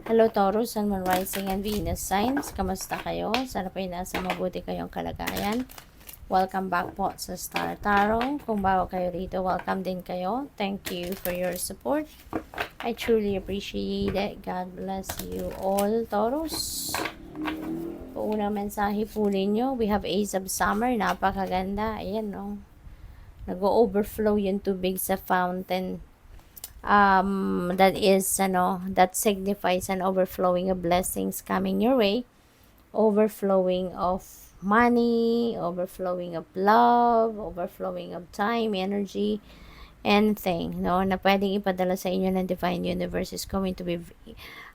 Hello Taurus, Sun, Moon, Rising, and Venus signs. Kamusta kayo? Sana po nasa mabuti kayong kalagayan. Welcome back po sa Star Tarot. Kung bago kayo rito, welcome din kayo. Thank you for your support. I truly appreciate it. God bless you all, Taurus. Unang mensahe po ninyo, we have Ace of Summer. Napakaganda. Ayan, no? Nag-overflow yung tubig sa fountain. That signifies an overflowing of blessings coming your way, overflowing of money, overflowing of love, overflowing of time, energy, anything, no, na pwedeng ipadala sa inyo ng divine universe is going to be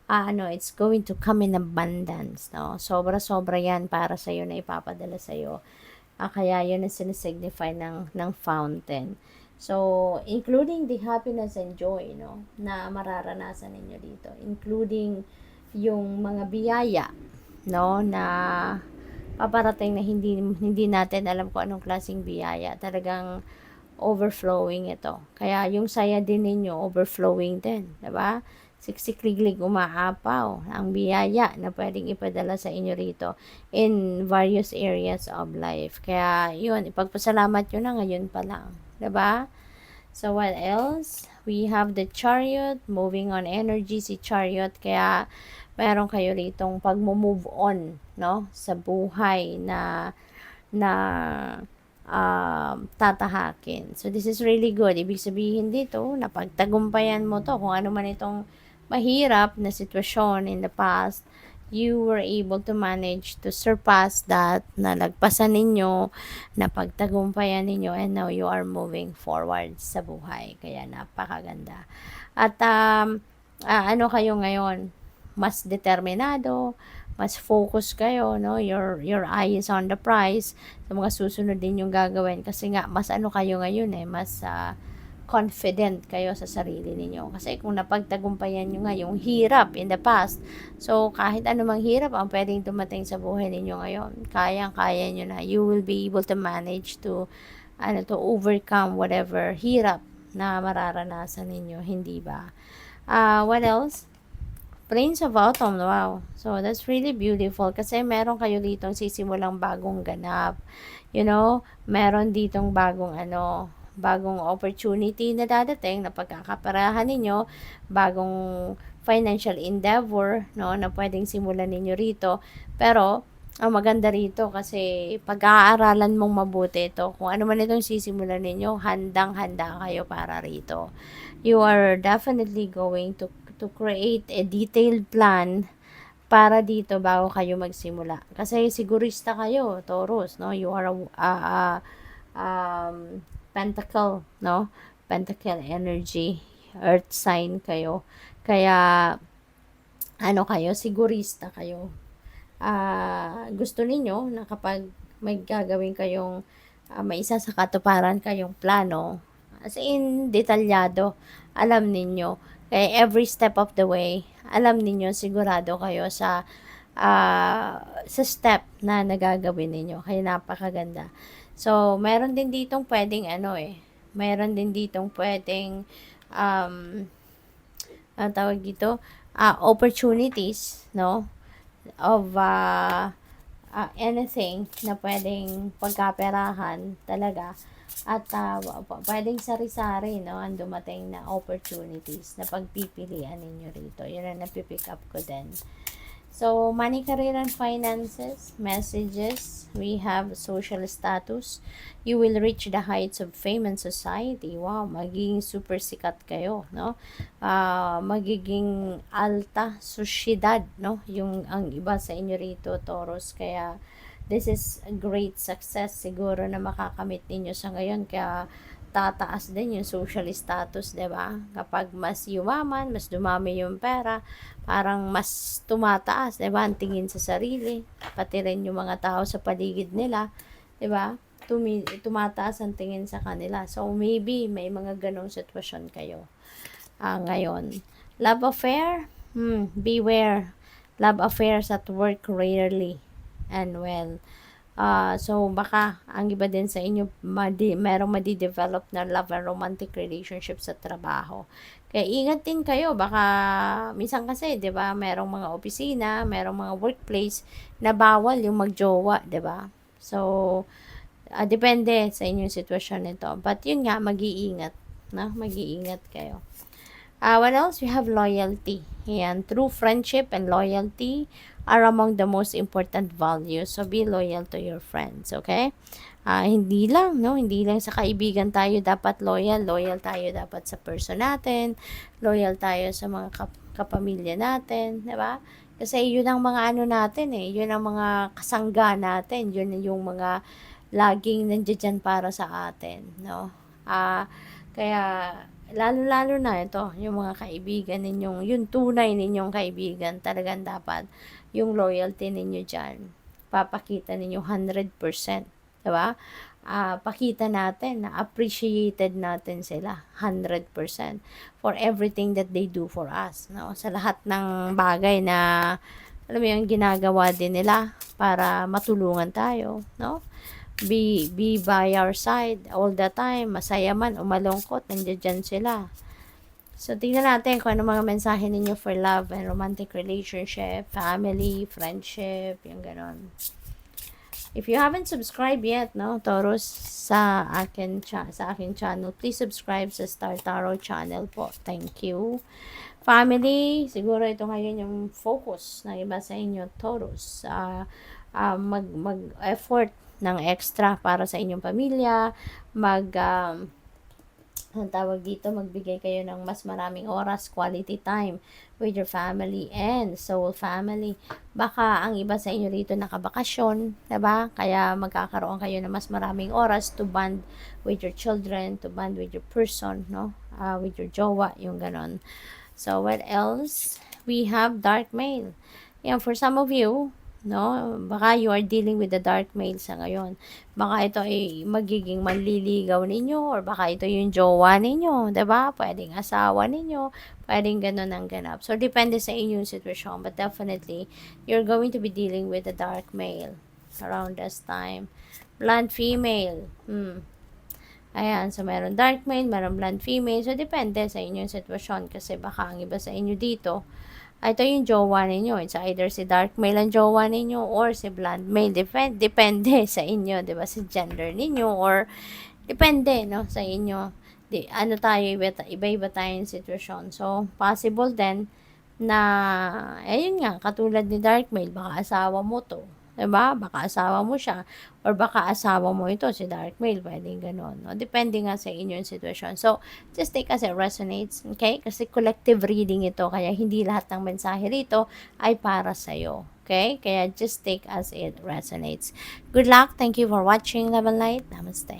it's going to come in abundance, no? Sobra-sobra yan para sa iyo na ipapadala sa iyo. Kaya yun ang sinisignify ng fountain. So, including the happiness and joy, no, na mararanasan ninyo dito. Including yung mga biyaya, no, na paparating na hindi natin alam kung anong klaseng biyaya. Talagang overflowing ito. Kaya yung saya din ninyo, overflowing din. Diba? Siksikliglig umaapaw ang biyaya na pwedeng ipadala sa inyo rito in various areas of life. Kaya yun, ipagpasalamat nyo na ngayon pa lang. Diba? So what else? We have the Chariot, moving on energy si Chariot. Kaya meron kayo ritong pag-move on, no? Sa buhay na tatahakin. So, this is really good. Ibig sabihin dito, napagtagumpayan mo to. Kung ano man itong mahirap na sitwasyon in the past, you were able to manage to surpass that, na nagpasan ninyo, napagtagumpayan ninyo, and now you are moving forward sa buhay. Kaya napakaganda. At ano kayo ngayon? Mas determinado, mas focus kayo, no? Your eye is on the prize sa mga susunod din yung gagawin kasi nga mas ano kayo ngayon mas confident kayo sa sarili ninyo. Kasi kung napagtagumpayan nyo nga yung hirap in the past, so kahit anumang hirap ang pwedeng dumating sa buhay ninyo ngayon, kayang-kaya nyo na. You will be able to manage to overcome whatever hirap na mararanasan ninyo, hindi ba? What else? Prince of Autumn, wow. So, that's really beautiful kasi meron kayo ditong sisimulang bagong ganap. You know, meron ditong bagong opportunity na dadating na pagkakaparahan ninyo, bagong financial endeavor, no, na pwedeng simulan ninyo rito. Pero, ang maganda rito kasi pag-aaralan mong mabuti ito. Kung ano man itong sisimulan ninyo, handang-handa kayo para rito. You are definitely going to create a detailed plan para dito bago kayo magsimula. Kasi sigurista kayo, Taurus, no? You are pentacle, no? Pentacle energy, earth sign kayo. Kaya, kayo, sigurista kayo. Gusto ninyo na kapag may gagawin kayong may isa sa katuparan kayong plano, as in, detalyado, alam ninyo. Kaya every step of the way, alam ninyo, sigurado kayo sa step na nagagawin ninyo. Kaya napakaganda. So, meron din ditong pwedeng meron din ditong pwedeng tawag dito, opportunities, no? Of anything na pwedeng pagkaperahan talaga. At pwedeng sari-sari, no, ang dumating na opportunities na pagpipilian ninyo rito. Yun ang napipick up ko din. So, money, career, and finances, messages, we have social status. You will reach the heights of fame and society. Wow, magiging super sikat kayo, no? Magiging alta sosyedad, no? Ang iba sa inyo rito, Taurus. Kaya, this is a great success siguro na makakamit ninyo sa ngayon. Kaya, tataas din yung social status, 'di ba? Kapag mas yumaman, mas dumami yung pera, parang mas tumataas, 'di ba? Ang tingin sa sarili, pati rin yung mga tao sa paligid nila, 'di ba? Tumataas ang tingin sa kanila. So maybe may mga ganong sitwasyon kayo ngayon. Love affair, beware. Love affairs at work rarely and well. So, baka ang iba din sa inyo, merong madi-develop na love and romantic relationship sa trabaho. Kaya ingat din kayo, baka minsan kasi 'di ba, merong mga opisina, merong mga workplace na bawal yung magjowa, 'di ba? So, depende sa inyong sitwasyon nito. But yun nga, mag-iingat, no? Mag-iingat kayo. What else? We have loyalty. Yan, true friendship and loyalty are among the most important values. So, be loyal to your friends, okay? Hindi lang, no? Hindi lang sa kaibigan tayo dapat loyal. Loyal tayo dapat sa person natin. Loyal tayo sa mga kapamilya natin, di ba? Kasi yun ang mga ano natin eh. Yun ang mga kasangga natin. Yun yung mga laging nandiyan para sa atin, no? Kaya lalo-lalo na ito, yung mga kaibigan ninyong, yung tunay ninyong kaibigan, talagang dapat yung loyalty ninyo dyan, papakita ninyo 100%, diba? Pakita natin na appreciated natin sila 100% for everything that they do for us, no? Sa lahat ng bagay na, alam mo yung ginagawa din nila para matulungan tayo, no? Be by our side all the time, masaya man o malungkot, nandiyan sila. So, tingnan natin kung ano mga mensahe ninyo for love and romantic relationship, family, friendship, yung ganon. If you haven't subscribed yet, no, Taurus, sa aking channel, please subscribe sa Star Tarot channel po. Thank you. Family, siguro ito ngayon yung focus ng iba sa inyo, Taurus. Mag-effort ng extra para sa inyong pamilya, ang tawag dito, magbigay kayo ng mas maraming oras, quality time with your family and soul family. Baka ang iba sa inyo rito nakabakasyon, diba? Kaya magkakaroon kayo ng mas maraming oras to bond with your children, to bond with your person, no? With your jowa, yung ganon. So, what else? We have dark mail. Yan, for some of you, no, baka you are dealing with the dark mail sa ngayon. Baka ito ay magiging manliligaw ninyo or baka ito yung jowa ninyo, 'di ba? Pwedeng asawa ninyo, pwedeng ganun ang ganap. So depende sa inyong sitwasyon, but definitely you're going to be dealing with the dark mail around this time. Blonde female. Ayan, so meron dark male, meron blonde female. So, depende sa inyong sitwasyon kasi baka ang iba sa inyo dito, ito yung jowa ninyo. It's either si dark male ang jowa ninyo or si blonde male. Depende sa inyo, di ba? Sa gender ninyo or depende, no? Sa inyo. Ano tayo, iba-iba tayong sitwasyon. So, possible din na, ayun nga, katulad ni dark male, baka asawa mo to. Diba? Baka asawa mo siya or baka asawa mo ito, si dark male, pwedeng ganon. No? Depende nga sa inyong sitwasyon. So, just take as it resonates, okay? Kasi collective reading ito, kaya hindi lahat ng mensahe rito ay para sa'yo. Okay? Kaya just take as it resonates. Good luck. Thank you for watching. Love and light. Namaste.